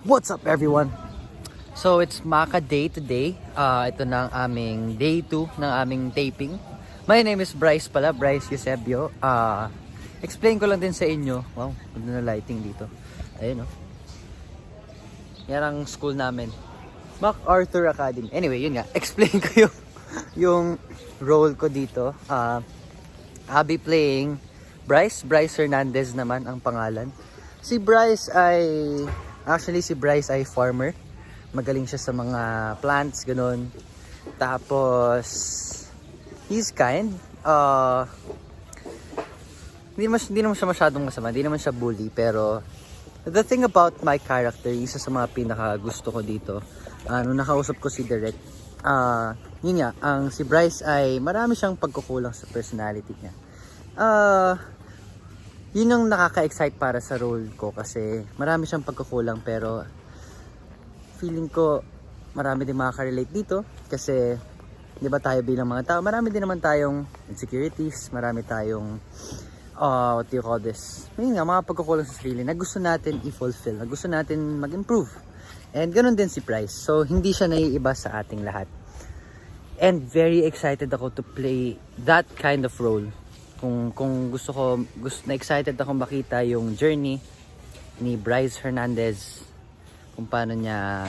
What's up everyone? So it's Maka Day today. Ito na ang aming day 2 ng aming taping. My name is Bryce pala, Bryce Eusebio. Explain ko lang din sa inyo. Wow, ganda na lighting dito. Ayun oh. Yan ang school namin. MacArthur Academy. Anyway, yun nga. Explain ko yung role ko dito. I'll be playing Bryce Hernandez naman ang pangalan. Si Bryce ay farmer. Magaling siya sa mga plants, ganun. Tapos, he's kind. Hindi naman siya masyadong masama. Hindi naman siya bully. Pero, the thing about my character, isa sa mga pinaka gusto ko dito, nung nakausap ko si Direk, yun nga, si Bryce ay marami siyang pagkukulang sa personality niya. Yun yung nakaka-excite para sa role ko kasi marami siyang pagkukulang pero feeling ko marami din makaka-relate dito kasi di ba tayo bilang mga tao, marami din naman tayong insecurities, marami tayong what do you call this? Yun nga, mga pagkukulang sa sarili na gusto natin i-fulfill, na gusto natin mag-improve. And ganun din si Bryce. So hindi siya naiiba sa ating lahat. And very excited ako to play that kind of role. Kung na-excited akong makita yung journey ni Bryce Hernandez, kung paano niya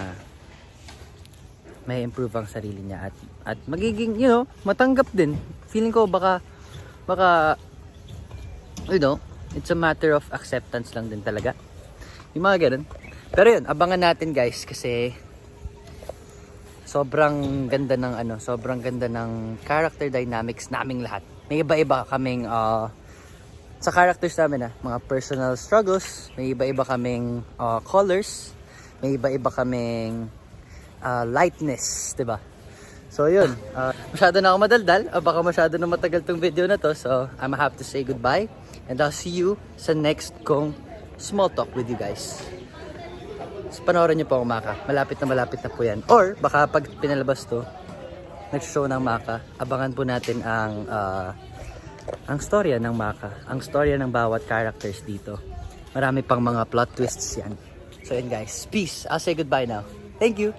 may improve ang sarili niya at magiging, matanggap din. Feeling ko baka it's a matter of acceptance lang din talaga. Yung mga ganun. Pero yun, abangan natin guys kasi sobrang ganda ng character dynamics naming lahat. May iba-iba kaming sa characters namin mga personal struggles, may iba-iba kaming colors, may iba-iba kaming lightness, 'di ba? So yun, masyado na ako madaldal, baka masyado na matagal tong video na to, so I'm gonna have to say goodbye and I'll see you sa next kong small talk with you guys. So, panoorin niyo po ang Maka. Malapit na po yan. Or, baka pag pinalabas to, nag-show ng Maka, abangan po natin ang storya ng Maka. Ang storya ng bawat characters dito. Marami pang mga plot twists yan. So, yun guys. Peace. I'll say goodbye now. Thank you.